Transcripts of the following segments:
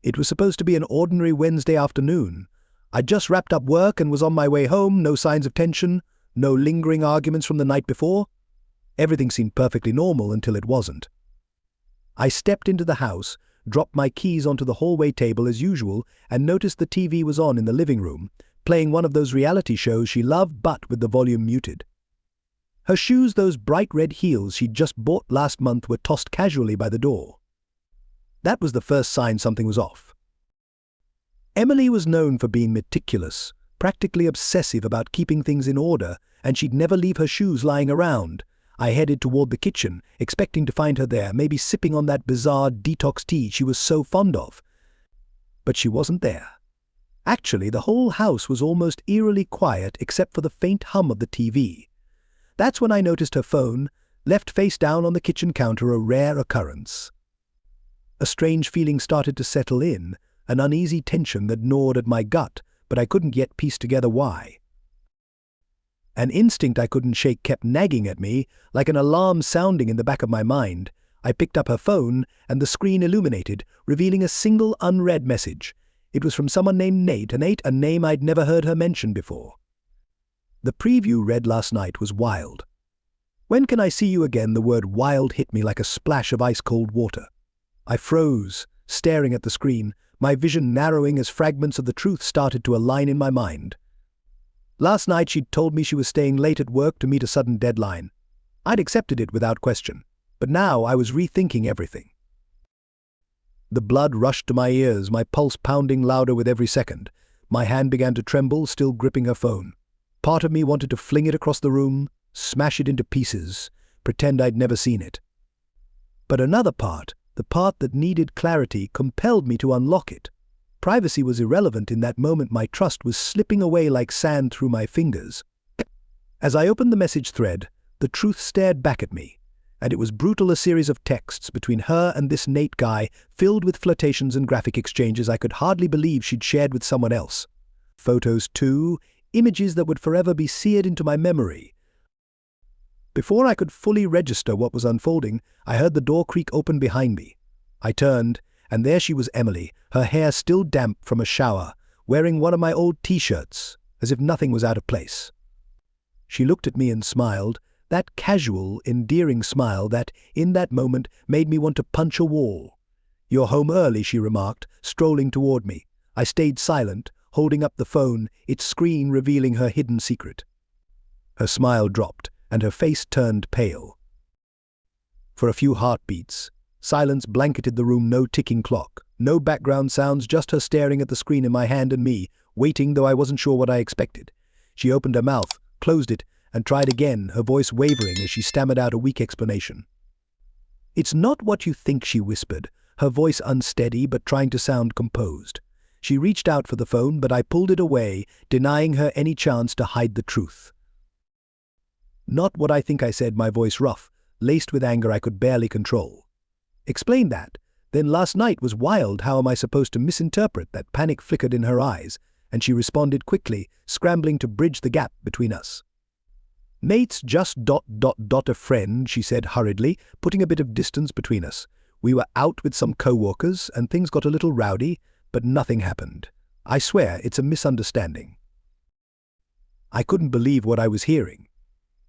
It was supposed to be an ordinary Wednesday afternoon. I'd just wrapped up work and was on my way home, no signs of tension, no lingering arguments from the night before. Everything seemed perfectly normal until it wasn't. I stepped into the house, dropped my keys onto the hallway table as usual, and noticed the TV was on in the living room, playing one of those reality shows she loved but with the volume muted. Her shoes, those bright red heels she'd just bought last month, were tossed casually by the door. That was the first sign something was off. Emily was known for being meticulous, practically obsessive about keeping things in order, and she'd never leave her shoes lying around. I headed toward the kitchen, expecting to find her there, maybe sipping on that bizarre detox tea she was so fond of. But she wasn't there. Actually, the whole house was almost eerily quiet except for the faint hum of the TV. That's when I noticed her phone, left face down on the kitchen counter, a rare occurrence. A strange feeling started to settle in, an uneasy tension that gnawed at my gut, but I couldn't yet piece together why. An instinct I couldn't shake kept nagging at me, like an alarm sounding in the back of my mind. I picked up her phone, and the screen illuminated, revealing a single unread message. It was from someone named Nate, a name I'd never heard her mention before. The preview read last night was wild. When can I see you again? The word wild hit me like a splash of ice-cold water. I froze, staring at the screen, my vision narrowing as fragments of the truth started to align in my mind. Last night she'd told me she was staying late at work to meet a sudden deadline. I'd accepted it without question, but now I was rethinking everything. The blood rushed to my ears, my pulse pounding louder with every second. My hand began to tremble, still gripping her phone. Part of me wanted to fling it across the room, smash it into pieces, pretend I'd never seen it. But another part, the part that needed clarity, compelled me to unlock it. Privacy was irrelevant in that moment. My trust was slipping away like sand through my fingers. As I opened the message thread, the truth stared back at me, and it was brutal, a series of texts between her and this Nate guy, filled with flirtations and graphic exchanges I could hardly believe she'd shared with someone else. Photos too, images that would forever be seared into my memory. Before I could fully register what was unfolding, I heard the door creak open behind me. I turned, and there she was, Emily, her hair still damp from a shower, wearing one of my old t-shirts, as if nothing was out of place. She looked at me and smiled, that casual, endearing smile that, in that moment, made me want to punch a wall. "You're home early," she remarked, strolling toward me. I stayed silent, holding up the phone, its screen revealing her hidden secret. Her smile dropped, and her face turned pale. For a few heartbeats, silence blanketed the room, no ticking clock, no background sounds, just her staring at the screen in my hand and me, waiting, though I wasn't sure what I expected. She opened her mouth, closed it, and tried again, her voice wavering as she stammered out a weak explanation. "It's not what you think," she whispered, her voice unsteady but trying to sound composed. She reached out for the phone, but I pulled it away, denying her any chance to hide the truth. "Not what I think," I said, my voice rough, laced with anger I could barely control. "Explain that. Then last night was wild. How am I supposed to misinterpret?" That panic flickered in her eyes, and she responded quickly, scrambling to bridge the gap between us. "Nate's just ... a friend," she said hurriedly, putting a bit of distance between us. "We were out with some co-workers, and things got a little rowdy, but nothing happened. I swear it's a misunderstanding." I couldn't believe what I was hearing.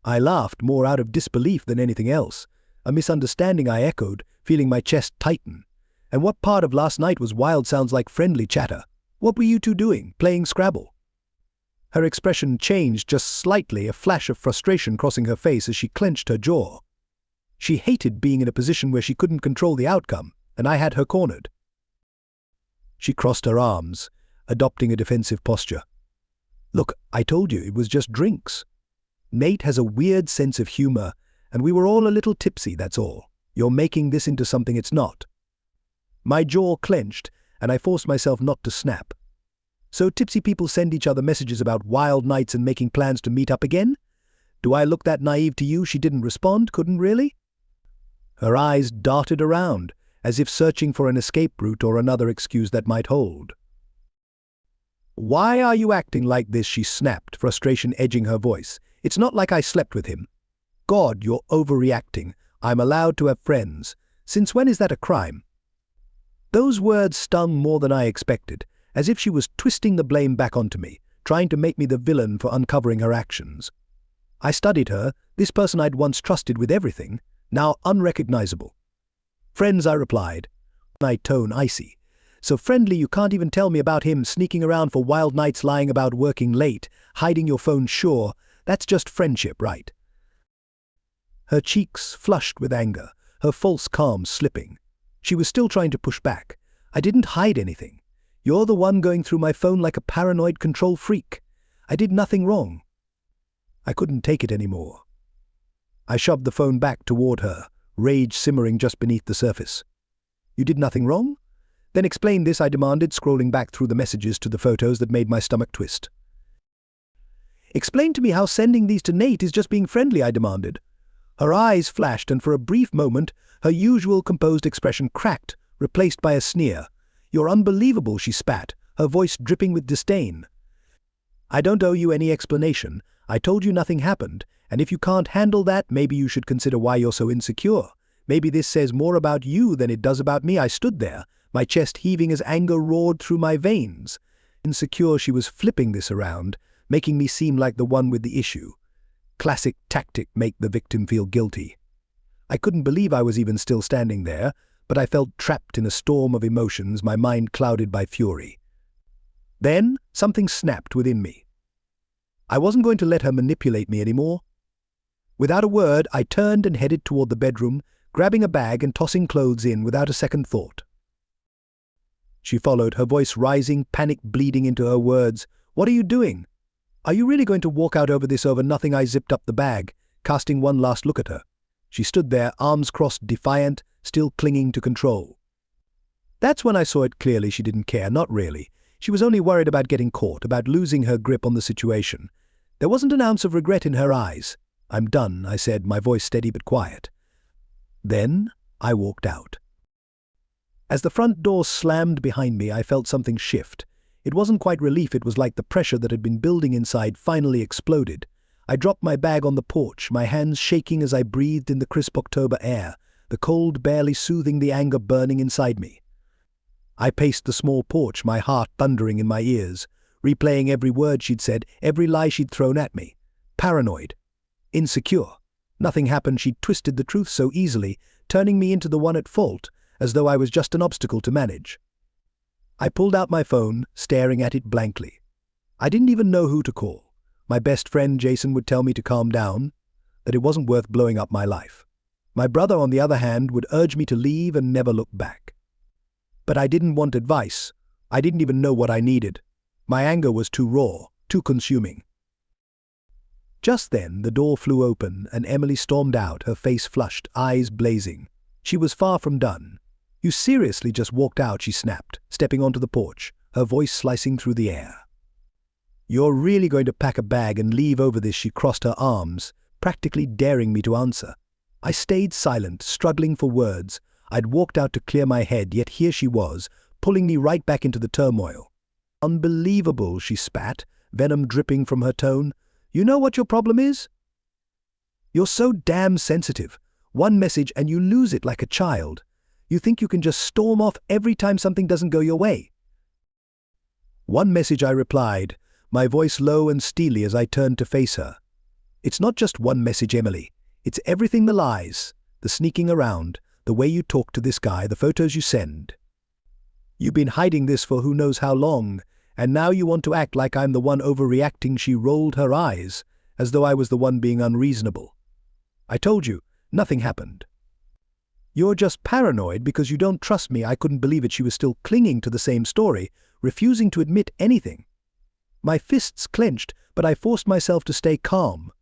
I laughed, more out of disbelief than anything else. "A misunderstanding," I echoed, feeling my chest tighten. "And what part of last night was wild? Sounds like friendly chatter. What were you two doing? Playing Scrabble?" Her expression changed just slightly, a flash of frustration crossing her face as she clenched her jaw. She hated being in a position where she couldn't control the outcome, and I had her cornered. She crossed her arms, adopting a defensive posture. "Look, I told you it was just drinks. Nate has a weird sense of humor, and we were all a little tipsy, that's all. You're making this into something it's not." My jaw clenched, and I forced myself not to snap. "So tipsy people send each other messages about wild nights and making plans to meet up again? Do I look that naive to you?" She didn't respond, couldn't really. Her eyes darted around, as if searching for an escape route or another excuse that might hold. "Why are you acting like this?" she snapped, frustration edging her voice. "It's not like I slept with him." "God, you're overreacting. I'm allowed to have friends. Since when is that a crime?" Those words stung more than I expected, as if she was twisting the blame back onto me, trying to make me the villain for uncovering her actions. I studied her, this person I'd once trusted with everything, now unrecognizable. "Friends," I replied, my tone icy. "So friendly you can't even tell me about him sneaking around for wild nights, lying about working late, hiding your phone, sure. That's just friendship, right?" Her cheeks flushed with anger, her false calm slipping. She was still trying to push back. "I didn't hide anything. You're the one going through my phone like a paranoid control freak. I did nothing wrong." I couldn't take it anymore. I shoved the phone back toward her, rage simmering just beneath the surface. "You did nothing wrong? Then explain this," I demanded, scrolling back through the messages to the photos that made my stomach twist. "Explain to me how sending these to Nate is just being friendly," I demanded. Her eyes flashed, and for a brief moment, her usual composed expression cracked, replaced by a sneer. "You're unbelievable," she spat, her voice dripping with disdain. "I don't owe you any explanation. I told you nothing happened, and if you can't handle that, maybe you should consider why you're so insecure. Maybe this says more about you than it does about me." I stood there, my chest heaving as anger roared through my veins. Insecure, she was flipping this around, making me seem like the one with the issue. Classic tactic, make the victim feel guilty. I couldn't believe I was even still standing there, but I felt trapped in a storm of emotions, my mind clouded by fury. Then something snapped within me. I wasn't going to let her manipulate me anymore. Without a word, I turned and headed toward the bedroom, grabbing a bag and tossing clothes in without a second thought. She followed, her voice rising, panic bleeding into her words. "What are you doing? Are you really going to walk out over this, over nothing?" I zipped up the bag, casting one last look at her. She stood there, arms crossed, defiant, still clinging to control. That's when I saw it clearly. She didn't care, not really. She was only worried about getting caught, about losing her grip on the situation. There wasn't an ounce of regret in her eyes. "I'm done," I said, my voice steady but quiet. Then I walked out. As the front door slammed behind me, I felt something shift. It wasn't quite relief, it was like the pressure that had been building inside finally exploded. I dropped my bag on the porch, my hands shaking as I breathed in the crisp October air, the cold barely soothing the anger burning inside me. I paced the small porch, my heart thundering in my ears, replaying every word she'd said, every lie she'd thrown at me. Paranoid. Insecure. Nothing happened. She'd twisted the truth so easily, turning me into the one at fault, as though I was just an obstacle to manage. I pulled out my phone, staring at it blankly. I didn't even know who to call. My best friend Jason would tell me to calm down, that it wasn't worth blowing up my life. My brother, on the other hand, would urge me to leave and never look back. But I didn't want advice. I didn't even know what I needed. My anger was too raw, too consuming. Just then, the door flew open and Emily stormed out, her face flushed, eyes blazing. She was far from done. "You seriously just walked out?" she snapped, stepping onto the porch, her voice slicing through the air. "You're really going to pack a bag and leave over this?" She crossed her arms, practically daring me to answer. I stayed silent, struggling for words. I'd walked out to clear my head, yet here she was, pulling me right back into the turmoil. "Unbelievable," she spat, venom dripping from her tone. "You know what your problem is? You're so damn sensitive. One message and you lose it like a child. You think you can just storm off every time something doesn't go your way." "One message," I replied, my voice low and steely as I turned to face her. "It's not just one message, Emily. It's everything, the lies, the sneaking around, the way you talk to this guy, the photos you send. You've been hiding this for who knows how long, and now you want to act like I'm the one overreacting." She rolled her eyes, as though I was the one being unreasonable. "I told you, nothing happened. You're just paranoid because you don't trust me." I couldn't believe it. She was still clinging to the same story, refusing to admit anything. My fists clenched, but I forced myself to stay calm.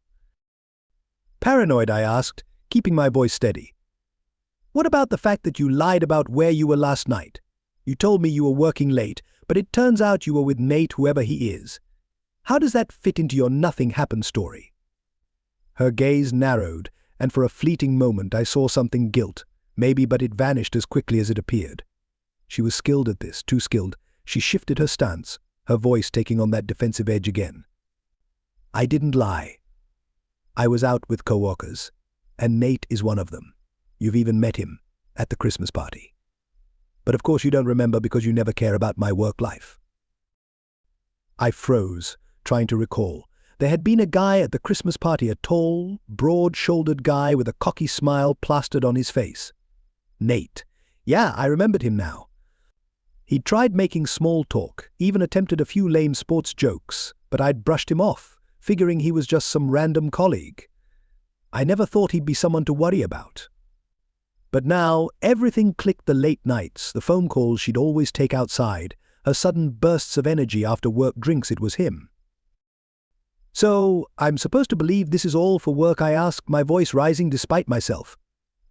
"Paranoid?" I asked, keeping my voice steady. "What about the fact that you lied about where you were last night? You told me you were working late, but it turns out you were with Nate, whoever he is. How does that fit into your nothing happened story?" Her gaze narrowed, and for a fleeting moment I saw something, guilt, maybe, but it vanished as quickly as it appeared. She was skilled at this, too skilled. She shifted her stance, her voice taking on that defensive edge again. "I didn't lie. I was out with coworkers, and Nate is one of them. You've even met him at the Christmas party." But of course you don't remember because you never care about my work life. I froze, trying to recall. There had been a guy at the Christmas party, a tall, broad-shouldered guy with a cocky smile plastered on his face. Nate. Yeah, I remembered him now. He'd tried making small talk, even attempted a few lame sports jokes, but I'd brushed him off, figuring he was just some random colleague. I never thought he'd be someone to worry about. But now, everything clicked: the late nights, the phone calls she'd always take outside, her sudden bursts of energy after work drinks. It was him. "So, I'm supposed to believe this is all for work?" I asked, my voice rising despite myself.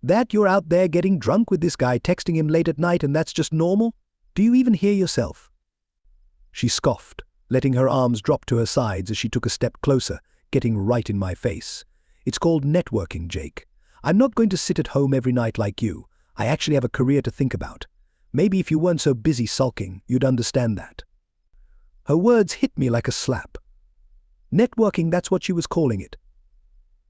"That you're out there getting drunk with this guy, texting him late at night, and that's just normal? Do you even hear yourself?" She scoffed, letting her arms drop to her sides as she took a step closer, getting right in my face. "It's called networking, Jake. I'm not going to sit at home every night like you. I actually have a career to think about. Maybe if you weren't so busy sulking, you'd understand that." Her words hit me like a slap. Networking, that's what she was calling it.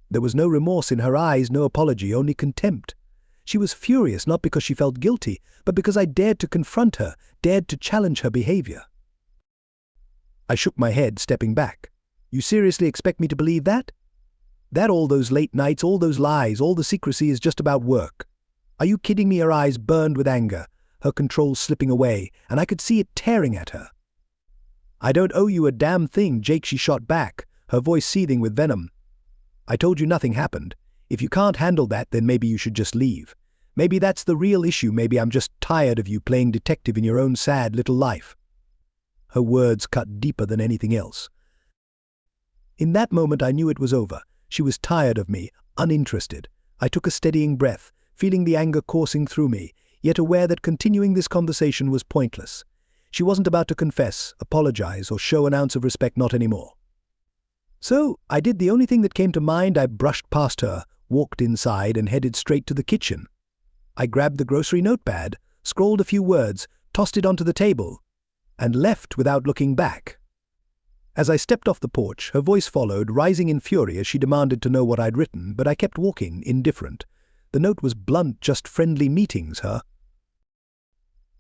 There was no remorse in her eyes, no apology, only contempt. She was furious, not because she felt guilty, but because I dared to confront her, dared to challenge her behavior. I shook my head, stepping back. "You seriously expect me to believe that? That all those late nights, all those lies, all the secrecy is just about work? Are you kidding me?" Her eyes burned with anger, her control slipping away, and I could see it tearing at her. "I don't owe you a damn thing, Jake," she shot back, her voice seething with venom. "I told you nothing happened. If you can't handle that, then maybe you should just leave. Maybe that's the real issue. Maybe I'm just tired of you playing detective in your own sad little life." Her words cut deeper than anything else. In that moment I knew it was over. She was tired of me, uninterested. I took a steadying breath, feeling the anger coursing through me, yet aware that continuing this conversation was pointless. She wasn't about to confess, apologize, or show an ounce of respect, not anymore. So I did the only thing that came to mind. I brushed past her, walked inside, and headed straight to the kitchen. I grabbed the grocery notepad, scrawled a few words, tossed it onto the table, and left without looking back. As I stepped off the porch, her voice followed, rising in fury as she demanded to know what I'd written, but I kept walking, indifferent. The note was blunt, just friendly meetings, huh?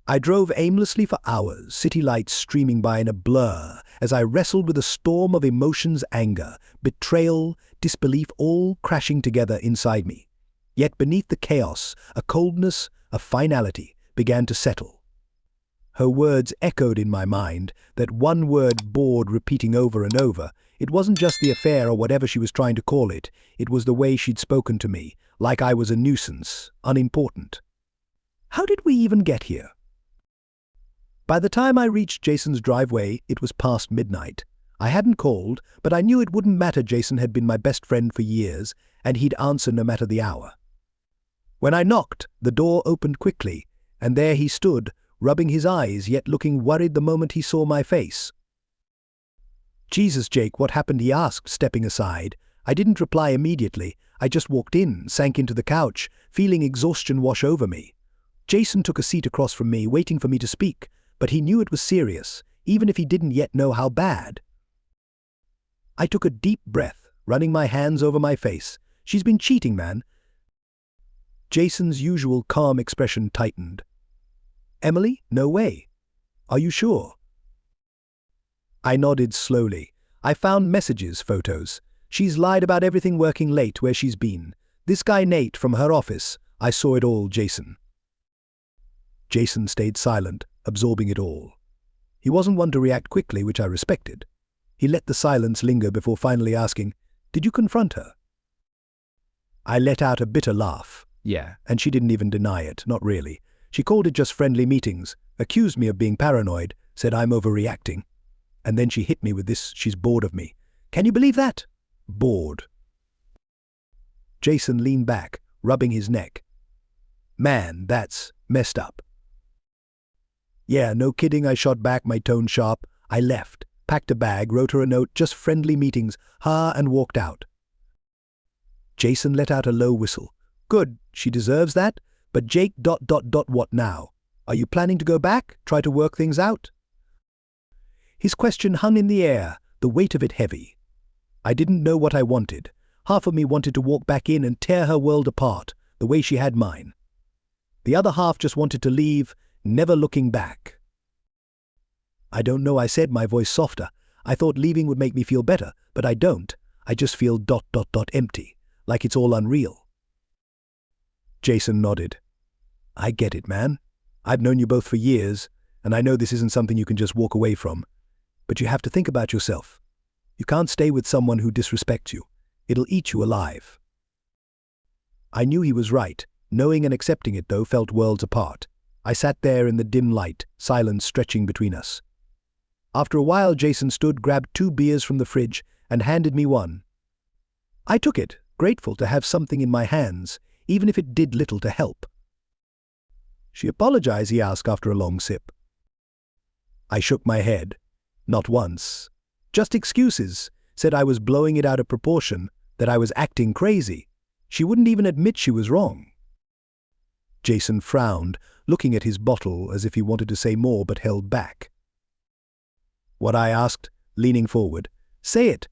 I drove aimlessly for hours, city lights streaming by in a blur, as I wrestled with a storm of emotions: anger, betrayal, disbelief, all crashing together inside me. Yet beneath the chaos, a coldness, a finality, began to settle. Her words echoed in my mind, that one word bored repeating over and over. It wasn't just the affair or whatever she was trying to call it. It was the way she'd spoken to me, like I was a nuisance, unimportant. How did we even get here? By the time I reached Jason's driveway, it was past midnight. I hadn't called, but I knew it wouldn't matter. Jason had been my best friend for years, and he'd answer no matter the hour. When I knocked, the door opened quickly, and there he stood, rubbing his eyes, yet looking worried the moment he saw my face. "Jesus, Jake, what happened?" he asked, stepping aside. I didn't reply immediately. I just walked in, sank into the couch, feeling exhaustion wash over me. Jason took a seat across from me, waiting for me to speak, but he knew it was serious, even if he didn't yet know how bad. I took a deep breath, running my hands over my face. "She's been cheating, man." Jason's usual calm expression tightened. "Emily? No way. Are you sure?" I nodded slowly. "I found messages, photos. She's lied about everything, working late, where she's been. This guy Nate from her office. I saw it all, Jason." Jason stayed silent, absorbing it all. He wasn't one to react quickly, which I respected. He let the silence linger before finally asking, "Did you confront her?" I let out a bitter laugh. "Yeah," and she didn't even deny it, not really. She called it just friendly meetings, accused me of being paranoid, said I'm overreacting. And then she hit me with this: "She's bored of me." Can you believe that? Bored. Jason leaned back, rubbing his neck. "Man, that's messed up." "Yeah, no kidding," I shot back, my tone sharp. I left, packed a bag, wrote her a note, just friendly meetings, and walked out. Jason let out a low whistle. "Good, she deserves that. But Jake, what now? Are you planning to go back, try to work things out?" His question hung in the air, the weight of it heavy. I didn't know what I wanted. Half of me wanted to walk back in and tear her world apart, the way she had mine. The other half just wanted to leave, never looking back. I don't know, I said, my voice softer. I thought leaving would make me feel better, but I don't. I just feel ... empty, like it's all unreal. Jason nodded. I get it, man. I've known you both for years, and I know this isn't something you can just walk away from. But you have to think about yourself. You can't stay with someone who disrespects you. It'll eat you alive. I knew he was right. Knowing and accepting it, though, felt worlds apart. I sat there in the dim light, silence stretching between us. After a while, Jason stood, grabbed 2 beers from the fridge, and handed me one. I took it, grateful to have something in my hands, even if it did little to help. She apologized, he asked after a long sip. I shook my head. Not once. Just excuses. Said I was blowing it out of proportion, that I was acting crazy. She wouldn't even admit she was wrong. Jason frowned, looking at his bottle as if he wanted to say more but held back. What, I asked, leaning forward. Say it.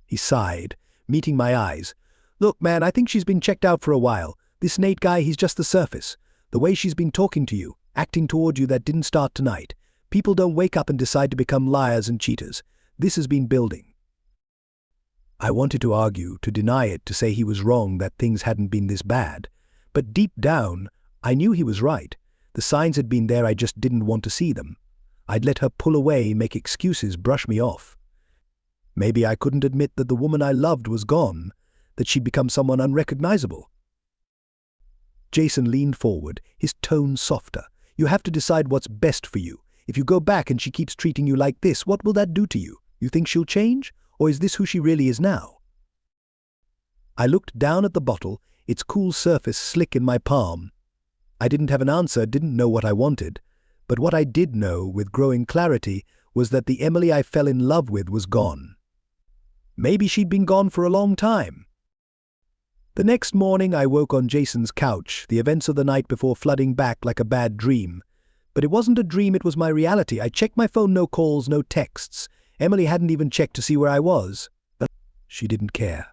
He sighed, meeting my eyes. Look, man, I think she's been checked out for a while. This Nate guy, he's just the surface. The way she's been talking to you, acting toward you, that didn't start tonight. People don't wake up and decide to become liars and cheaters. This has been building. I wanted to argue, to deny it, to say he was wrong, that things hadn't been this bad. But deep down, I knew he was right. The signs had been there, I just didn't want to see them. I'd let her pull away, make excuses, brush me off. Maybe I couldn't admit that the woman I loved was gone, that she'd become someone unrecognizable. Jason leaned forward, his tone softer. You have to decide what's best for you. If you go back and she keeps treating you like this, what will that do to you? You think she'll change? Or is this who she really is now? I looked down at the bottle, its cool surface slick in my palm. I didn't have an answer, didn't know what I wanted. But what I did know, with growing clarity, was that the Emily I fell in love with was gone. Maybe she'd been gone for a long time. The next morning I woke on Jason's couch, the events of the night before flooding back like a bad dream. But it wasn't a dream, it was my reality. I checked my phone, no calls, no texts. Emily hadn't even checked to see where I was. But she didn't care.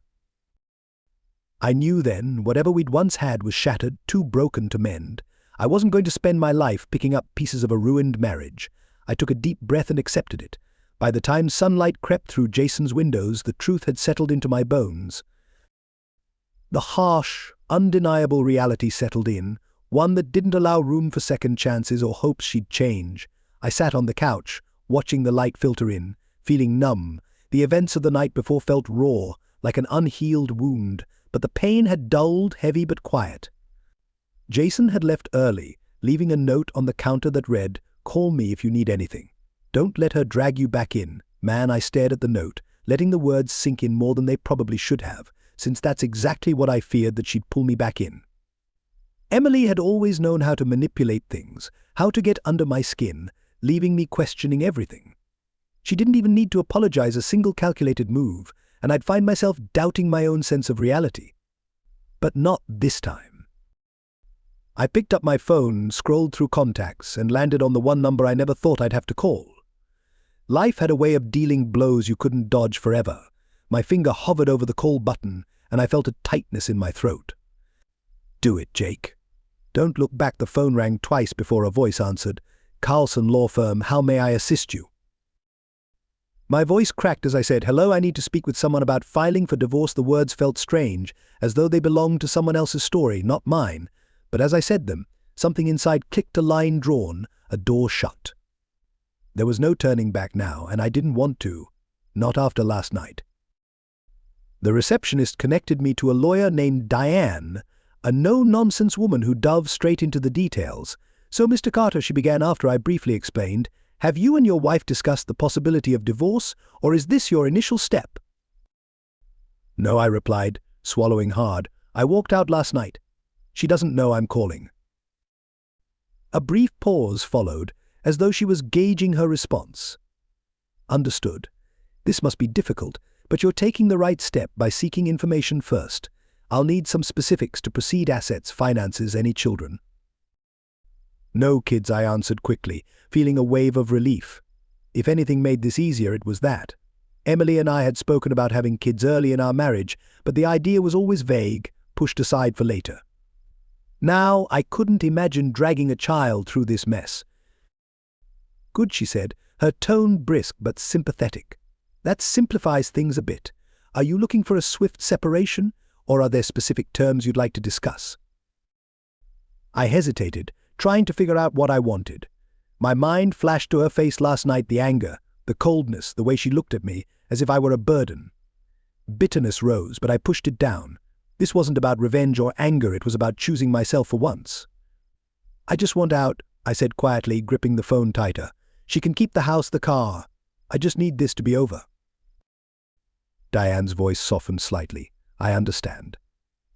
I knew then, whatever we'd once had was shattered, too broken to mend. I wasn't going to spend my life picking up pieces of a ruined marriage. I took a deep breath and accepted it. By the time sunlight crept through Jason's windows, the truth had settled into my bones. The harsh, undeniable reality settled in, one that didn't allow room for second chances or hopes she'd change. I sat on the couch, watching the light filter in, feeling numb. The events of the night before felt raw, like an unhealed wound, but the pain had dulled, heavy but quiet. Jason had left early, leaving a note on the counter that read, "Call me if you need anything. Don't let her drag you back in." Man, I stared at the note, letting the words sink in more than they probably should have, since that's exactly what I feared, that she'd pull me back in. Emily had always known how to manipulate things, how to get under my skin, leaving me questioning everything. She didn't even need to apologize a single calculated move, and I'd find myself doubting my own sense of reality. But not this time. I picked up my phone, scrolled through contacts, and landed on the one number I never thought I'd have to call. Life had a way of dealing blows you couldn't dodge forever. My finger hovered over the call button, and I felt a tightness in my throat. "Do it, Jake." Don't look back. The phone rang twice before a voice answered. "Carlson Law Firm, how may I assist you?" My voice cracked as I said, "Hello, I need to speak with someone about filing for divorce." The words felt strange, as though they belonged to someone else's story, not mine. But as I said them, something inside clicked, a line drawn, a door shut. There was no turning back now, and I didn't want to. Not after last night. The receptionist connected me to a lawyer named Diane, a no-nonsense woman who dove straight into the details. "So, Mr. Carter," she began after I briefly explained, "have you and your wife discussed the possibility of divorce, or is this your initial step?" "No," I replied, swallowing hard. "I walked out last night. She doesn't know I'm calling." A brief pause followed, as though she was gauging her response. "Understood. This must be difficult, but you're taking the right step by seeking information first. I'll need some specifics to proceed: assets, finances, any children." "No kids," I answered quickly, feeling a wave of relief. If anything made this easier, it was that. Emily and I had spoken about having kids early in our marriage, but the idea was always vague, pushed aside for later. Now I couldn't imagine dragging a child through this mess. "Good," she said, her tone brisk but sympathetic. "That simplifies things a bit. Are you looking for a swift separation, or are there specific terms you'd like to discuss?" I hesitated, trying to figure out what I wanted. My mind flashed to her face last night, the anger, the coldness, the way she looked at me, as if I were a burden. Bitterness rose, but I pushed it down. This wasn't about revenge or anger, it was about choosing myself for once. "I just want out," I said quietly, gripping the phone tighter. "She can keep the house, the car. I just need this to be over." Diane's voice softened slightly. "I understand.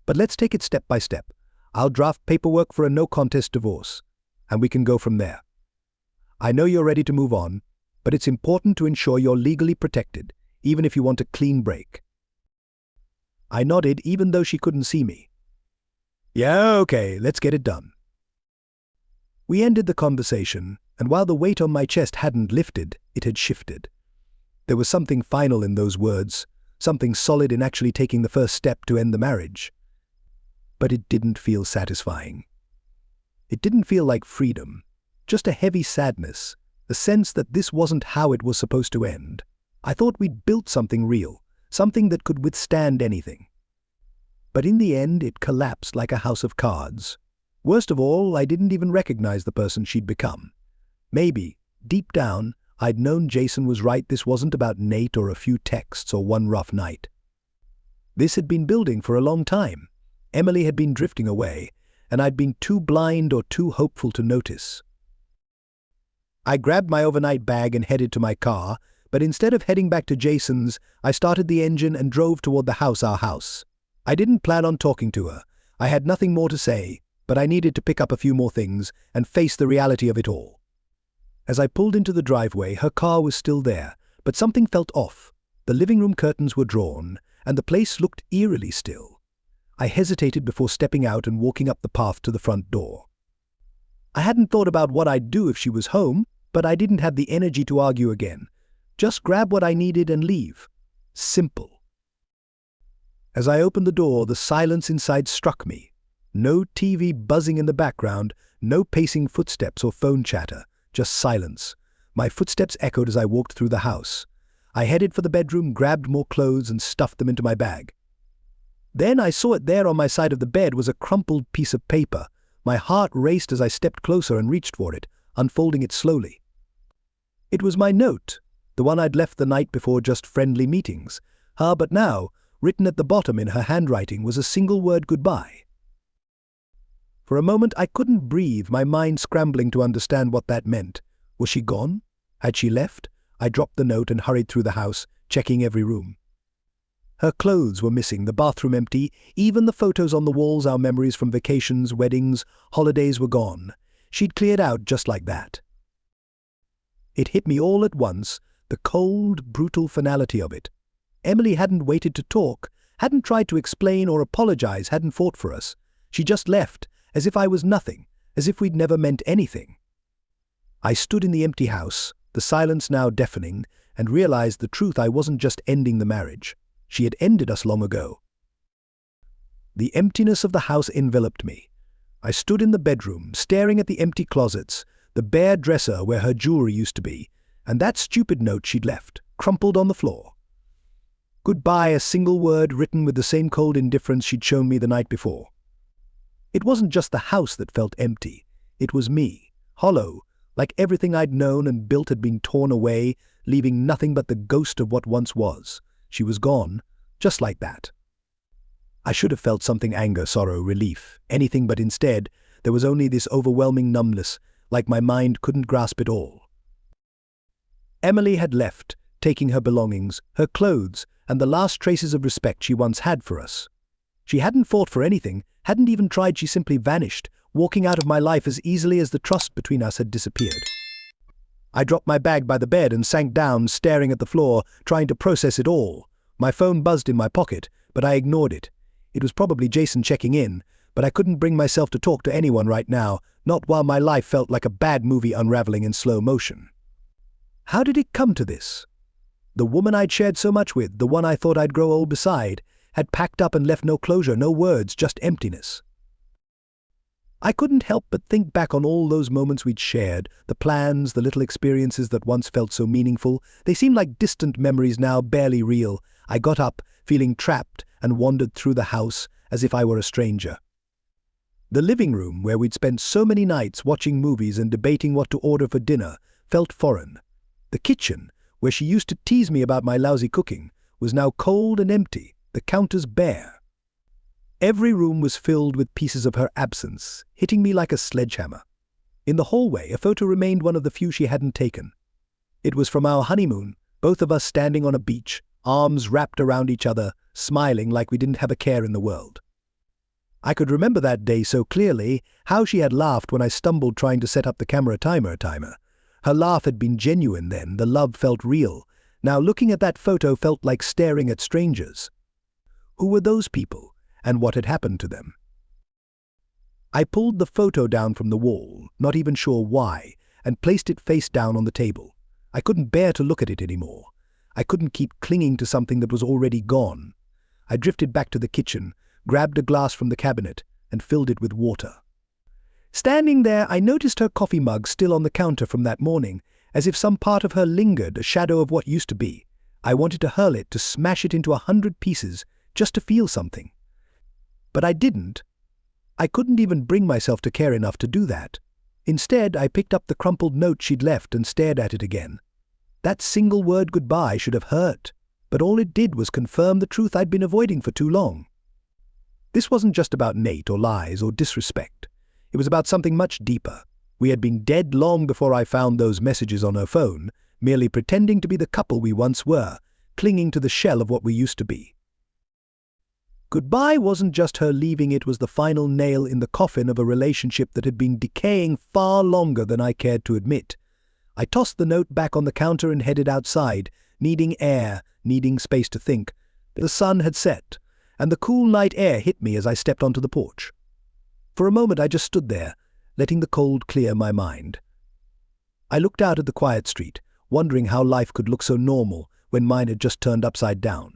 But let's take it step by step. I'll draft paperwork for a no-contest divorce, and we can go from there. I know you're ready to move on, but it's important to ensure you're legally protected, even if you want a clean break." I nodded, even though she couldn't see me. "Yeah, okay, let's get it done." We ended the conversation, and while the weight on my chest hadn't lifted, it had shifted. There was something final in those words, something solid in actually taking the first step to end the marriage. But it didn't feel satisfying. It didn't feel like freedom, just a heavy sadness, the sense that this wasn't how it was supposed to end. I thought we'd built something real, something that could withstand anything. But in the end, it collapsed like a house of cards. Worst of all, I didn't even recognize the person she'd become. Maybe, deep down, I'd known Jason was right. This wasn't about Nate or a few texts or one rough night. This had been building for a long time. Emily had been drifting away, and I'd been too blind or too hopeful to notice. I grabbed my overnight bag and headed to my car, but instead of heading back to Jason's, I started the engine and drove toward the house, our house. I didn't plan on talking to her. I had nothing more to say, but I needed to pick up a few more things and face the reality of it all. As I pulled into the driveway, her car was still there, but something felt off. The living room curtains were drawn, and the place looked eerily still. I hesitated before stepping out and walking up the path to the front door. I hadn't thought about what I'd do if she was home, but I didn't have the energy to argue again. Just grab what I needed and leave. Simple. As I opened the door, the silence inside struck me. No TV buzzing in the background, no pacing footsteps or phone chatter, just silence. My footsteps echoed as I walked through the house. I headed for the bedroom, grabbed more clothes, and stuffed them into my bag. Then I saw it there on my side of the bed was a crumpled piece of paper. My heart raced as I stepped closer and reached for it, unfolding it slowly. It was my note, the one I'd left the night before, just friendly meetings. But now, written at the bottom in her handwriting, was a single word: goodbye. For a moment I couldn't breathe, my mind scrambling to understand what that meant. Was she gone? Had she left? I dropped the note and hurried through the house, checking every room. Her clothes were missing, the bathroom empty, even the photos on the walls, our memories from vacations, weddings, holidays, were gone. She'd cleared out just like that. It hit me all at once, the cold, brutal finality of it. Emily hadn't waited to talk, hadn't tried to explain or apologize, hadn't fought for us. She just left, as if I was nothing, as if we'd never meant anything. I stood in the empty house, the silence now deafening, and realized the truth. I wasn't just ending the marriage. She had ended us long ago. The emptiness of the house enveloped me. I stood in the bedroom, staring at the empty closets, the bare dresser where her jewelry used to be, and that stupid note she'd left, crumpled on the floor. Goodbye, a single word written with the same cold indifference she'd shown me the night before. It wasn't just the house that felt empty. It was me, hollow, like everything I'd known and built had been torn away, leaving nothing but the ghost of what once was. She was gone, just like that. I should have felt something: anger, sorrow, relief, anything, but instead, there was only this overwhelming numbness, like my mind couldn't grasp it all. Emily had left, taking her belongings, her clothes, and the last traces of respect she once had for us. She hadn't fought for anything, hadn't even tried. She simply vanished, walking out of my life as easily as the trust between us had disappeared. I dropped my bag by the bed and sank down, staring at the floor, trying to process it all. My phone buzzed in my pocket, but I ignored it. It was probably Jason checking in, but I couldn't bring myself to talk to anyone right now, not while my life felt like a bad movie unraveling in slow motion. How did it come to this? The woman I'd shared so much with, the one I thought I'd grow old beside, had packed up and left no closure, no words, just emptiness. I couldn't help but think back on all those moments we'd shared, the plans, the little experiences that once felt so meaningful. They seemed like distant memories now, barely real. I got up, feeling trapped, and wandered through the house as if I were a stranger. The living room, where we'd spent so many nights watching movies and debating what to order for dinner, felt foreign. The kitchen, where she used to tease me about my lousy cooking, was now cold and empty, the counters bare. Every room was filled with pieces of her absence, hitting me like a sledgehammer. In the hallway, a photo remained one of the few she hadn't taken. It was from our honeymoon, both of us standing on a beach, arms wrapped around each other, smiling like we didn't have a care in the world. I could remember that day so clearly, how she had laughed when I stumbled trying to set up the camera timer. Her laugh had been genuine then, the love felt real. Now looking at that photo felt like staring at strangers. Who were those people? And what had happened to them? I pulled the photo down from the wall, not even sure why, and placed it face down on the table. I couldn't bear to look at it anymore. I couldn't keep clinging to something that was already gone. I drifted back to the kitchen, grabbed a glass from the cabinet, and filled it with water. Standing there, I noticed her coffee mug still on the counter from that morning, as if some part of her lingered, a shadow of what used to be. I wanted to hurl it, to smash it into 100 pieces, just to feel something. But I didn't. I couldn't even bring myself to care enough to do that. Instead, I picked up the crumpled note she'd left and stared at it again. That single word goodbye should have hurt, but all it did was confirm the truth I'd been avoiding for too long. This wasn't just about Nate or lies or disrespect. It was about something much deeper. We had been dead long before I found those messages on her phone, merely pretending to be the couple we once were, clinging to the shell of what we used to be. Goodbye wasn't just her leaving, it was the final nail in the coffin of a relationship that had been decaying far longer than I cared to admit. I tossed the note back on the counter and headed outside, needing air, needing space to think. The sun had set, and the cool night air hit me as I stepped onto the porch. For a moment I just stood there, letting the cold clear my mind. I looked out at the quiet street, wondering how life could look so normal when mine had just turned upside down.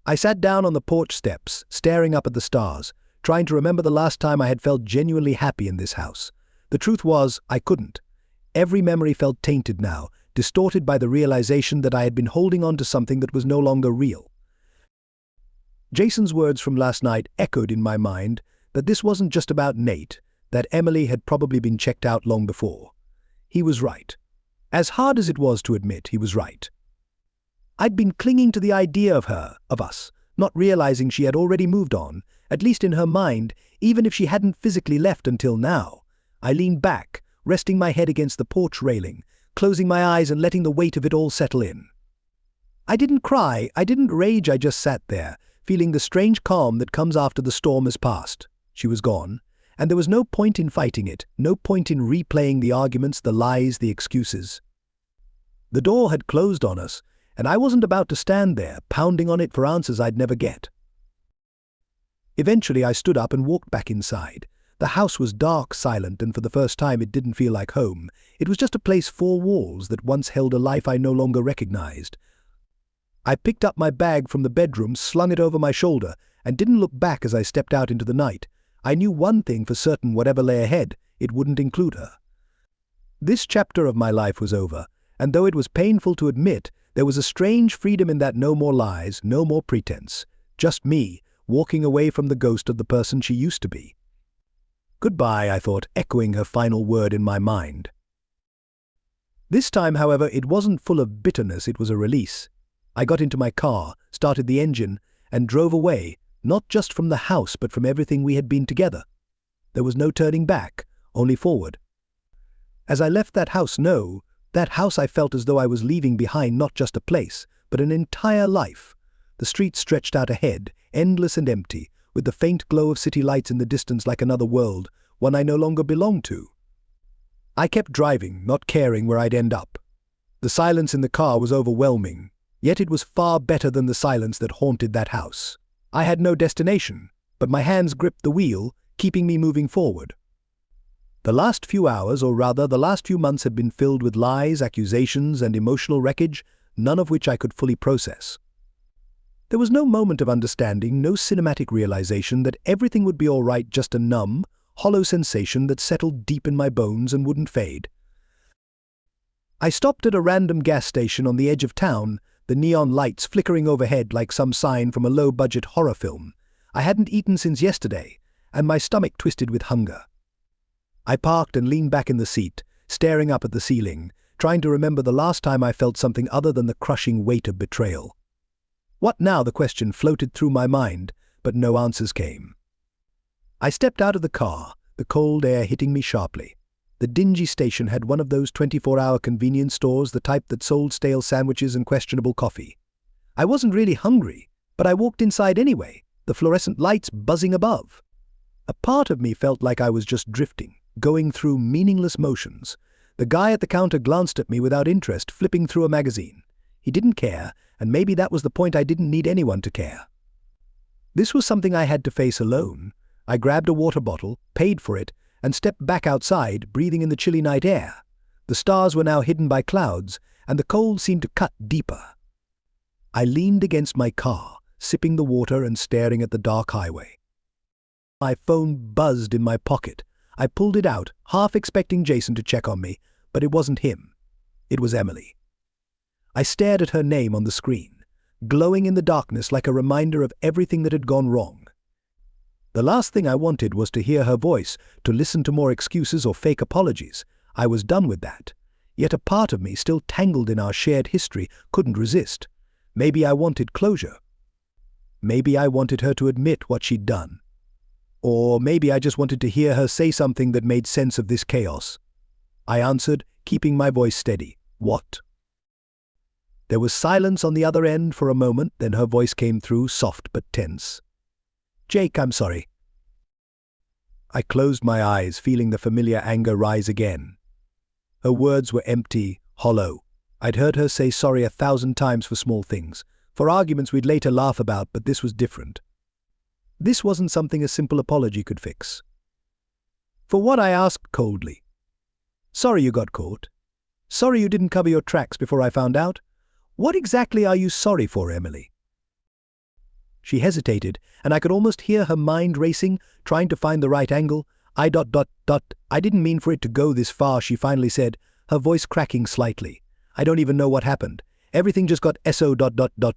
I sat down on the porch steps, staring up at the stars, trying to remember the last time I had felt genuinely happy in this house. The truth was, I couldn't. Every memory felt tainted now, distorted by the realization that I had been holding on to something that was no longer real. Jason's words from last night echoed in my mind, that this wasn't just about Nate, that Emily had probably been checked out long before. He was right. As hard as it was to admit, he was right. I'd been clinging to the idea of her, of us, not realizing she had already moved on, at least in her mind, even if she hadn't physically left until now. I leaned back, resting my head against the porch railing, closing my eyes and letting the weight of it all settle in. I didn't cry, I didn't rage, I just sat there, feeling the strange calm that comes after the storm has passed. She was gone, and there was no point in fighting it, no point in replaying the arguments, the lies, the excuses. The door had closed on us, and I wasn't about to stand there, pounding on it for answers I'd never get. Eventually I stood up and walked back inside. The house was dark, silent, and for the first time it didn't feel like home. It was just a place, four walls, that once held a life I no longer recognized. I picked up my bag from the bedroom, slung it over my shoulder, and didn't look back as I stepped out into the night. I knew one thing for certain: whatever lay ahead, it wouldn't include her. This chapter of my life was over, and though it was painful to admit, there was a strange freedom in that. No more lies, no more pretense. Just me, walking away from the ghost of the person she used to be. Goodbye, I thought, echoing her final word in my mind. This time, however, it wasn't full of bitterness, it was a release. I got into my car, started the engine, and drove away, not just from the house but from everything we had been together. There was no turning back, only forward. As I left that house, I felt as though I was leaving behind not just a place, but an entire life. The street stretched out ahead, endless and empty, with the faint glow of city lights in the distance like another world, one I no longer belonged to. I kept driving, not caring where I'd end up. The silence in the car was overwhelming, yet it was far better than the silence that haunted that house. I had no destination, but my hands gripped the wheel, keeping me moving forward. The last few hours, or rather the last few months, had been filled with lies, accusations, and emotional wreckage, none of which I could fully process. There was no moment of understanding, no cinematic realization that everything would be all right, just a numb, hollow sensation that settled deep in my bones and wouldn't fade. I stopped at a random gas station on the edge of town, the neon lights flickering overhead like some sign from a low-budget horror film. I hadn't eaten since yesterday, and my stomach twisted with hunger. I parked and leaned back in the seat, staring up at the ceiling, trying to remember the last time I felt something other than the crushing weight of betrayal. What now? The question floated through my mind, but no answers came. I stepped out of the car, the cold air hitting me sharply. The dingy station had one of those 24-hour convenience stores, the type that sold stale sandwiches and questionable coffee. I wasn't really hungry, but I walked inside anyway, the fluorescent lights buzzing above. A part of me felt like I was just drifting, going through meaningless motions. The guy at the counter glanced at me without interest, flipping through a magazine. He didn't care, and maybe that was the point. I didn't need anyone to care. This was something I had to face alone. I grabbed a water bottle, paid for it, and stepped back outside, breathing in the chilly night air. The stars were now hidden by clouds, and the cold seemed to cut deeper. I leaned against my car, sipping the water and staring at the dark highway. My phone buzzed in my pocket. I pulled it out, half expecting Jason to check on me, but it wasn't him. It was Emily. I stared at her name on the screen, glowing in the darkness like a reminder of everything that had gone wrong. The last thing I wanted was to hear her voice, to listen to more excuses or fake apologies. I was done with that. Yet a part of me, still tangled in our shared history, couldn't resist. Maybe I wanted closure. Maybe I wanted her to admit what she'd done. Or maybe I just wanted to hear her say something that made sense of this chaos. I answered, keeping my voice steady. What? There was silence on the other end for a moment, then her voice came through, soft but tense. Jake, I'm sorry. I closed my eyes, feeling the familiar anger rise again. Her words were empty, hollow. I'd heard her say sorry 1,000 times for small things, for arguments we'd later laugh about, but this was different. This wasn't something a simple apology could fix. For what? I asked coldly. Sorry you got caught. Sorry you didn't cover your tracks before I found out. What exactly are you sorry for, Emily? She hesitated, and I could almost hear her mind racing, trying to find the right angle. I didn't mean for it to go this far, she finally said, her voice cracking slightly. I don't even know what happened. Everything just got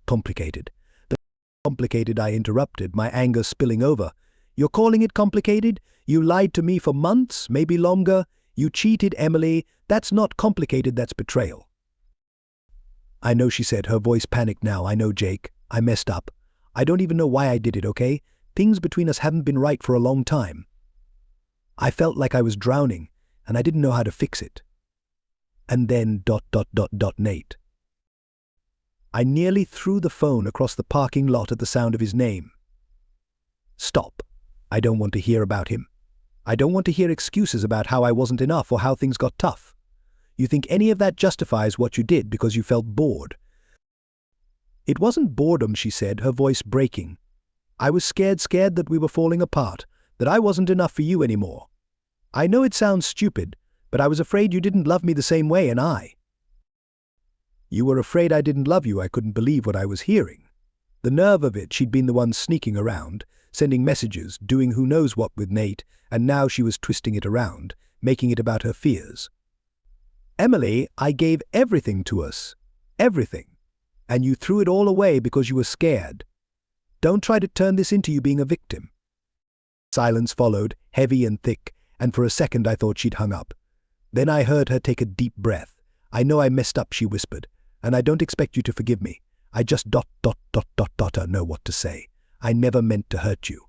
complicated. The complicated, I interrupted, my anger spilling over. You're calling it complicated? You lied to me for months, maybe longer. You cheated, Emily. That's not complicated, that's betrayal. I know, she said, her voice panicked now. I know, Jake. I messed up. I don't even know why I did it, okay? Things between us haven't been right for a long time. I felt like I was drowning, and I didn't know how to fix it. And then ... Nate. I nearly threw the phone across the parking lot at the sound of his name. Stop. I don't want to hear about him. I don't want to hear excuses about how I wasn't enough or how things got tough. You think any of that justifies what you did because you felt bored? It wasn't boredom, she said, her voice breaking. I was scared that we were falling apart, that I wasn't enough for you anymore. I know it sounds stupid, but I was afraid you didn't love me the same way, and I. You were afraid I didn't love you. I couldn't believe what I was hearing. The nerve of it. She'd been the one sneaking around, sending messages, doing who knows what with Nate, and now she was twisting it around, making it about her fears. Emily, I gave everything to us. Everything. And you threw it all away because you were scared. Don't try to turn this into you being a victim. Silence followed, heavy and thick, and for a second I thought she'd hung up. Then I heard her take a deep breath. I know I messed up, she whispered, and I don't expect you to forgive me. I just know what to say. I never meant to hurt you.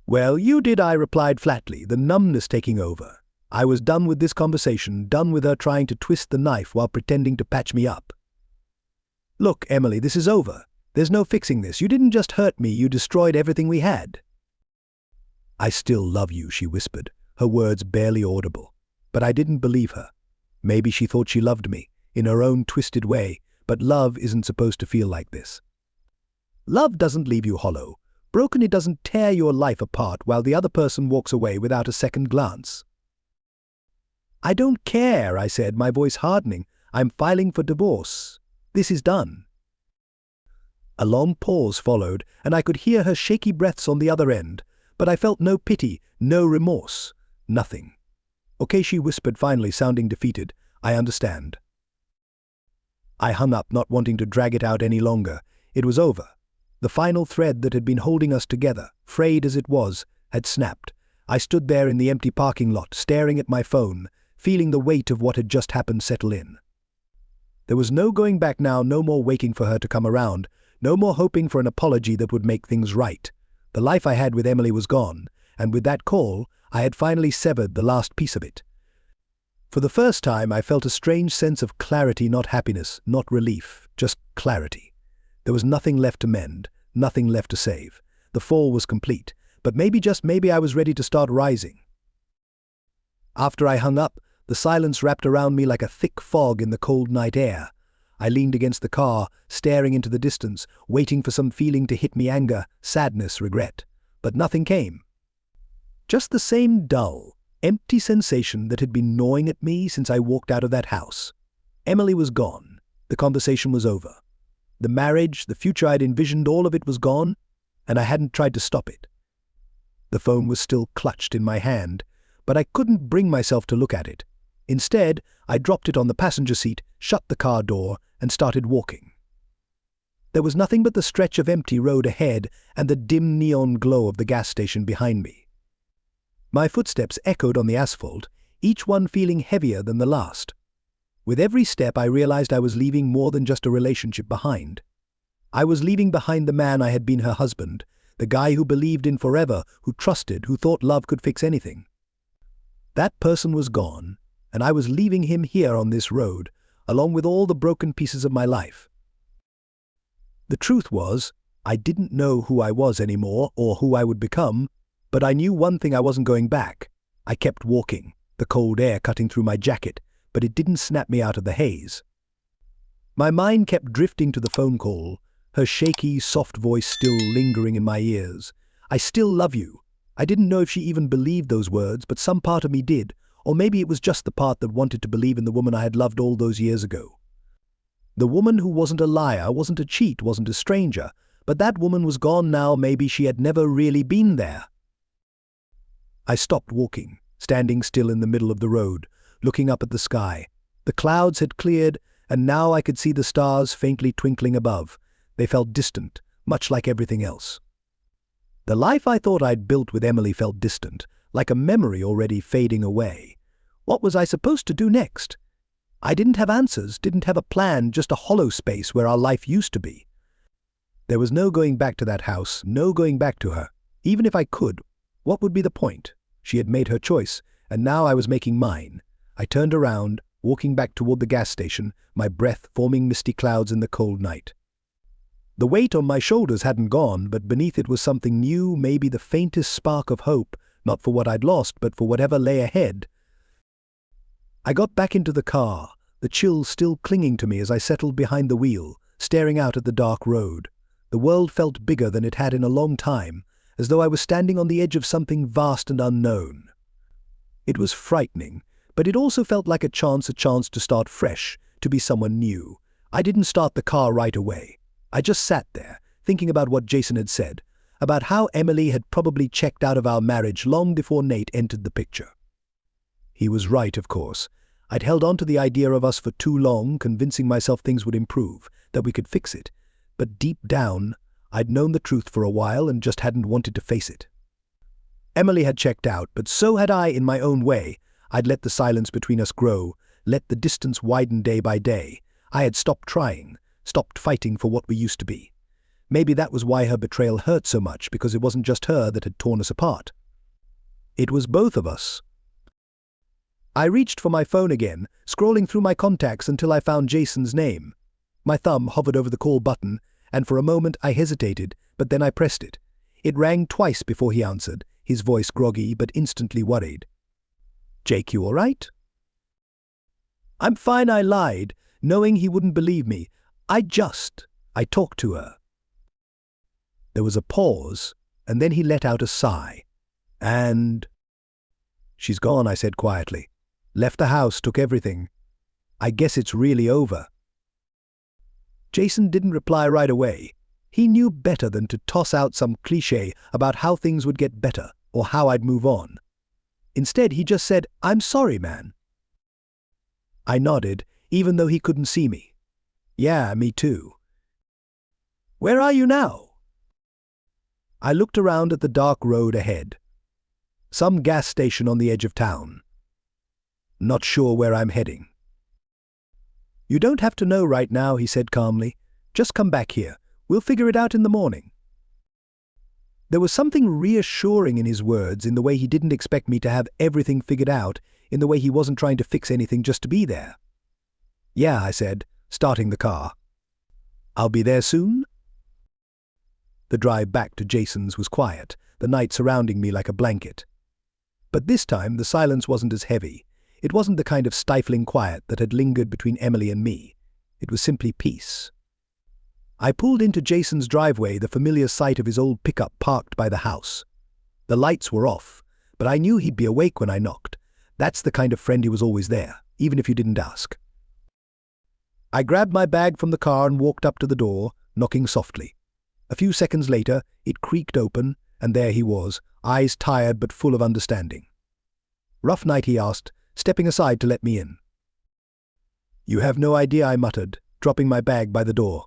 Well, you did, I replied flatly, the numbness taking over. I was done with this conversation, done with her trying to twist the knife while pretending to patch me up. Look, Emily, this is over. There's no fixing this. You didn't just hurt me, you destroyed everything we had. I still love you, she whispered, her words barely audible. But I didn't believe her. Maybe she thought she loved me, in her own twisted way, but love isn't supposed to feel like this. Love doesn't leave you hollow. Broken, it doesn't tear your life apart while the other person walks away without a second glance. I don't care, I said, my voice hardening. I'm filing for divorce. This is done. A long pause followed, and I could hear her shaky breaths on the other end. but I felt no pity, no remorse, nothing. "Okay," she whispered finally, sounding defeated. "I understand." I hung up, not wanting to drag it out any longer. It was over. The final thread that had been holding us together, frayed as it was, had snapped. I stood there in the empty parking lot, staring at my phone, feeling the weight of what had just happened settle in. There was no going back now, no more waiting for her to come around, no more hoping for an apology that would make things right. The life I had with Emily was gone, and with that call, I had finally severed the last piece of it. For the first time, I felt a strange sense of clarity, not happiness, not relief, just clarity. There was nothing left to mend, nothing left to save. The fall was complete, but maybe, just maybe, I was ready to start rising. After I hung up, the silence wrapped around me like a thick fog in the cold night air. I leaned against the car, staring into the distance, waiting for some feeling to hit me: anger, sadness, regret. But nothing came. Just the same dull, empty sensation that had been gnawing at me since I walked out of that house. Emily was gone. The conversation was over. The marriage, the future I'd envisioned, all of it was gone, and I hadn't tried to stop it. The phone was still clutched in my hand, but I couldn't bring myself to look at it. Instead, I dropped it on the passenger seat, shut the car door, and started walking. There was nothing but the stretch of empty road ahead and the dim neon glow of the gas station behind me. My footsteps echoed on the asphalt, each one feeling heavier than the last. With every step, I realized I was leaving more than just a relationship behind. I was leaving behind the man I had been her husband, the guy who believed in forever, who trusted, who thought love could fix anything. That person was gone, and I was leaving him here on this road, along with all the broken pieces of my life. The truth was, I didn't know who I was anymore or who I would become, but I knew one thing: I wasn't going back. I kept walking, the cold air cutting through my jacket, but it didn't snap me out of the haze. My mind kept drifting to the phone call, her shaky, soft voice still lingering in my ears. "I still love you." I didn't know if she even believed those words, but some part of me did, or maybe it was just the part that wanted to believe in the woman I had loved all those years ago. The woman who wasn't a liar, wasn't a cheat, wasn't a stranger, but that woman was gone now. Maybe she had never really been there. I stopped walking, standing still in the middle of the road, looking up at the sky. The clouds had cleared, and now I could see the stars faintly twinkling above. They felt distant, much like everything else. The life I thought I'd built with Emily felt distant, like a memory already fading away. What was I supposed to do next? I didn't have answers, didn't have a plan, just a hollow space where our life used to be. There was no going back to that house, no going back to her. Even if I could, what would be the point? She had made her choice, and now I was making mine. I turned around, walking back toward the gas station, my breath forming misty clouds in the cold night. The weight on my shoulders hadn't gone, but beneath it was something new, maybe the faintest spark of hope, not for what I'd lost, but for whatever lay ahead. I got back into the car, the chill still clinging to me as I settled behind the wheel, staring out at the dark road. The world felt bigger than it had in a long time, as though I was standing on the edge of something vast and unknown. It was frightening, but it also felt like a chance to start fresh, to be someone new. I didn't start the car right away. I just sat there, thinking about what Jason had said, about how Emily had probably checked out of our marriage long before Nate entered the picture. He was right, of course. I'd held on to the idea of us for too long, convincing myself things would improve, that we could fix it. But deep down, I'd known the truth for a while and just hadn't wanted to face it. Emily had checked out, but so had I in my own way. I'd let the silence between us grow, let the distance widen day by day. I had stopped trying, stopped fighting for what we used to be. Maybe that was why her betrayal hurt so much, because it wasn't just her that had torn us apart. It was both of us. I reached for my phone again, scrolling through my contacts until I found Jason's name. My thumb hovered over the call button, and for a moment I hesitated, but then I pressed it. It rang twice before he answered, his voice groggy but instantly worried. "Jake, you all right?" "I'm fine," I lied, knowing he wouldn't believe me. I talked to her." There was a pause, and then he let out a sigh. "And?" "She's gone," I said quietly. "Left the house, took everything. I guess it's really over." Jason didn't reply right away. He knew better than to toss out some cliché about how things would get better or how I'd move on. Instead, he just said, "I'm sorry, man." I nodded, even though he couldn't see me. "Yeah, me too." "Where are you now?" I looked around at the dark road ahead. Some gas station on the edge of town. Not sure where I'm heading. "You don't have to know right now," he said calmly. "Just come back here. We'll figure it out in the morning." There was something reassuring in his words, in the way he didn't expect me to have everything figured out, in the way he wasn't trying to fix anything just to be there. "Yeah," I said, starting the car. "I'll be there soon?" The drive back to Jason's was quiet, the night surrounding me like a blanket. But this time the silence wasn't as heavy. It wasn't the kind of stifling quiet that had lingered between Emily and me. It was simply peace. I pulled into Jason's driveway, the familiar sight of his old pickup parked by the house. The lights were off, but I knew he'd be awake when I knocked. That's the kind of friend who was always there, even if you didn't ask. I grabbed my bag from the car and walked up to the door, knocking softly. A few seconds later, it creaked open, and there he was, eyes tired but full of understanding. "Rough night?" he asked, stepping aside to let me in. "You have no idea," I muttered, dropping my bag by the door.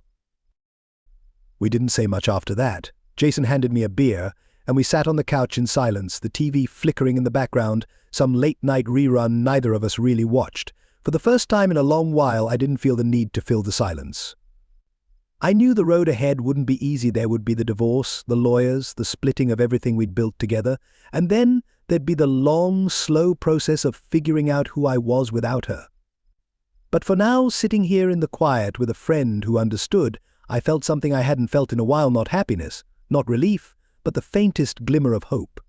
We didn't say much after that. Jason handed me a beer, and we sat on the couch in silence, the TV flickering in the background, some late-night rerun neither of us really watched. For the first time in a long while, I didn't feel the need to fill the silence. I knew the road ahead wouldn't be easy. There would be the divorce, the lawyers, the splitting of everything we'd built together, and then there'd be the long, slow process of figuring out who I was without her. But for now, sitting here in the quiet with a friend who understood, I felt something I hadn't felt in a while, not happiness, not relief, but the faintest glimmer of hope.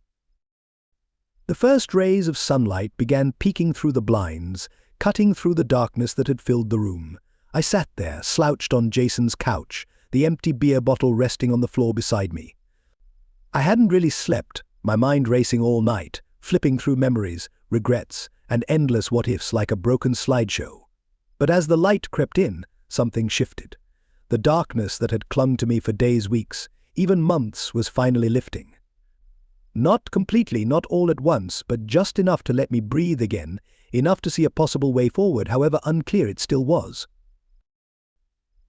The first rays of sunlight began peeking through the blinds, cutting through the darkness that had filled the room. I sat there, slouched on Jason's couch, the empty beer bottle resting on the floor beside me. I hadn't really slept, my mind racing all night, flipping through memories, regrets, and endless what-ifs like a broken slideshow. But as the light crept in, something shifted. The darkness that had clung to me for days, weeks, even months was finally lifting. Not completely, not all at once, but just enough to let me breathe again, enough to see a possible way forward, however unclear it still was.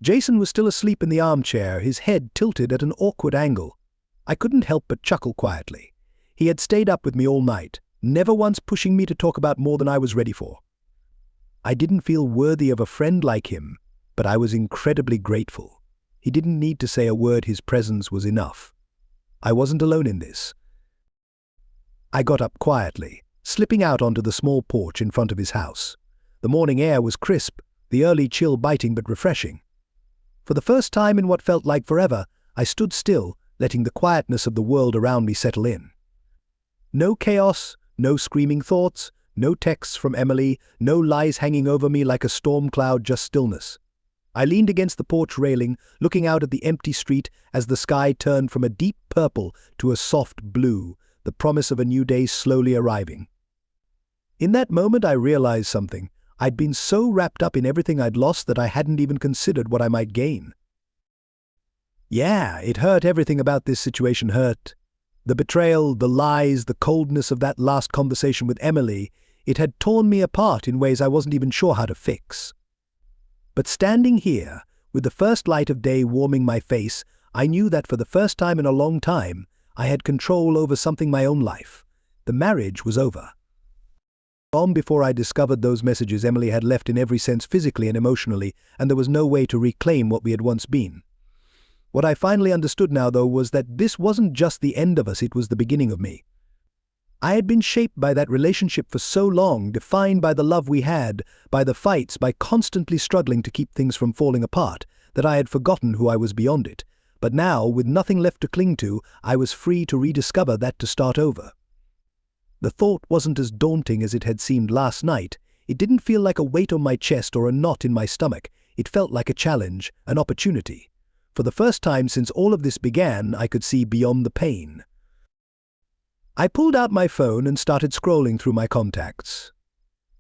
Jason was still asleep in the armchair, his head tilted at an awkward angle. I couldn't help but chuckle quietly. He had stayed up with me all night, never once pushing me to talk about more than I was ready for. I didn't feel worthy of a friend like him, but I was incredibly grateful. He didn't need to say a word, his presence was enough. I wasn't alone in this. I got up quietly, slipping out onto the small porch in front of his house. The morning air was crisp, the early chill biting but refreshing. For the first time in what felt like forever, I stood still, letting the quietness of the world around me settle in. No chaos, no screaming thoughts, no texts from Emily, no lies hanging over me like a storm cloud, just stillness. I leaned against the porch railing, looking out at the empty street as the sky turned from a deep purple to a soft blue, the promise of a new day slowly arriving. In that moment I realized something. I'd been so wrapped up in everything I'd lost that I hadn't even considered what I might gain. Yeah, it hurt. Everything about this situation hurt. The betrayal, the lies, the coldness of that last conversation with Emily, it had torn me apart in ways I wasn't even sure how to fix. But standing here, with the first light of day warming my face, I knew that for the first time in a long time, I had control over something, my own life. The marriage was over. Long before I discovered those messages, Emily had left in every sense, physically and emotionally, and there was no way to reclaim what we had once been. What I finally understood now, though, was that this wasn't just the end of us, it was the beginning of me. I had been shaped by that relationship for so long, defined by the love we had, by the fights, by constantly struggling to keep things from falling apart, that I had forgotten who I was beyond it. But now, with nothing left to cling to, I was free to rediscover that, to start over. The thought wasn't as daunting as it had seemed last night. It didn't feel like a weight on my chest or a knot in my stomach. It felt like a challenge, an opportunity. For the first time since all of this began, I could see beyond the pain. I pulled out my phone and started scrolling through my contacts.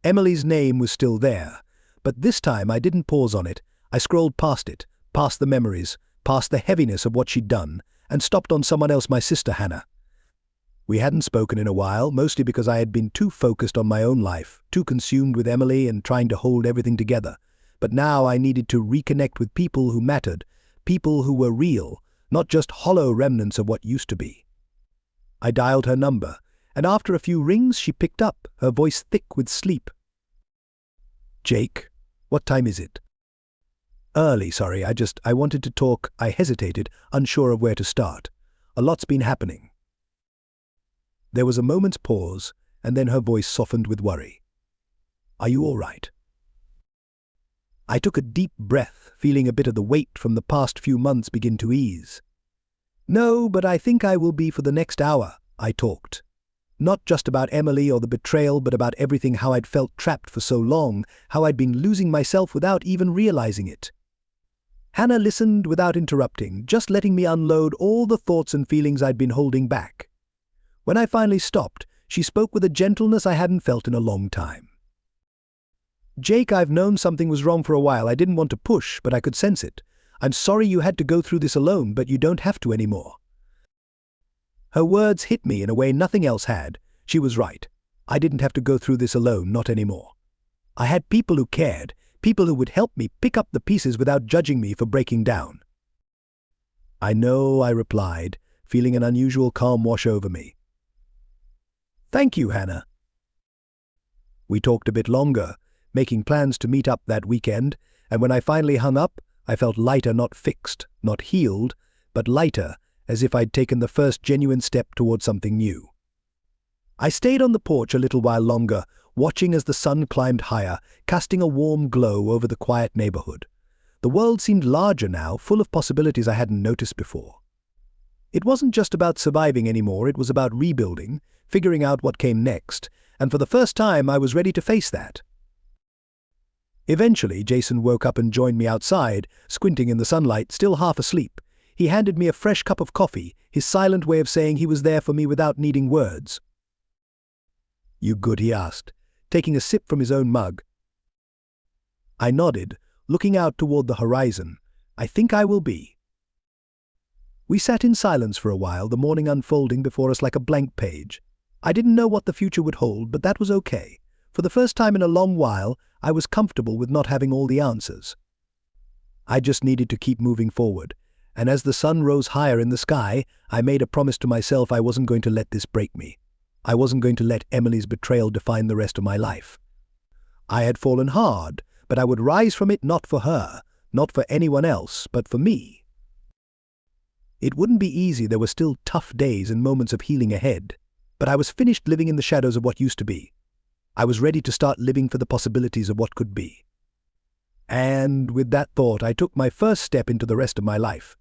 Emily's name was still there, but this time I didn't pause on it. I scrolled past it, past the memories, past the heaviness of what she'd done, and stopped on someone else, my sister Hannah. We hadn't spoken in a while, mostly because I had been too focused on my own life, too consumed with Emily and trying to hold everything together. But now I needed to reconnect with people who mattered, people who were real, not just hollow remnants of what used to be. I dialed her number, and after a few rings she picked up, her voice thick with sleep. "Jake, what time is it?" "Early, sorry, I wanted to talk." I hesitated, unsure of where to start. A lot's been happening. There was a moment's pause, and then her voice softened with worry. "Are you all right?" I took a deep breath, feeling a bit of the weight from the past few months begin to ease. "No, but I think I will be for the next hour," I talked. Not just about Emily or the betrayal, but about everything, how I'd felt trapped for so long, how I'd been losing myself without even realizing it. Hannah listened without interrupting, just letting me unload all the thoughts and feelings I'd been holding back. When I finally stopped, she spoke with a gentleness I hadn't felt in a long time. "Jake, I've known something was wrong for a while. I didn't want to push, but I could sense it. I'm sorry you had to go through this alone, but you don't have to anymore." Her words hit me in a way nothing else had. She was right. I didn't have to go through this alone, not anymore. I had people who cared, people who would help me pick up the pieces without judging me for breaking down. "I know," I replied, feeling an unusual calm wash over me. "Thank you, Hannah." We talked a bit longer, making plans to meet up that weekend, and when I finally hung up, I felt lighter, not fixed, not healed, but lighter, as if I'd taken the first genuine step toward something new. I stayed on the porch a little while longer, watching as the sun climbed higher, casting a warm glow over the quiet neighborhood. The world seemed larger now, full of possibilities I hadn't noticed before. It wasn't just about surviving anymore, it was about rebuilding, figuring out what came next, and for the first time I was ready to face that. Eventually, Jason woke up and joined me outside, squinting in the sunlight, still half asleep. He handed me a fresh cup of coffee, his silent way of saying he was there for me without needing words. "You good?" he asked, taking a sip from his own mug. I nodded, looking out toward the horizon. "I think I will be." We sat in silence for a while, the morning unfolding before us like a blank page. I didn't know what the future would hold, but that was okay. For the first time in a long while, I was comfortable with not having all the answers. I just needed to keep moving forward, and as the sun rose higher in the sky, I made a promise to myself I wasn't going to let this break me. I wasn't going to let Emily's betrayal define the rest of my life. I had fallen hard, but I would rise from it, not for her, not for anyone else, but for me. It wouldn't be easy, there were still tough days and moments of healing ahead, but I was finished living in the shadows of what used to be. I was ready to start living for the possibilities of what could be. And with that thought, I took my first step into the rest of my life.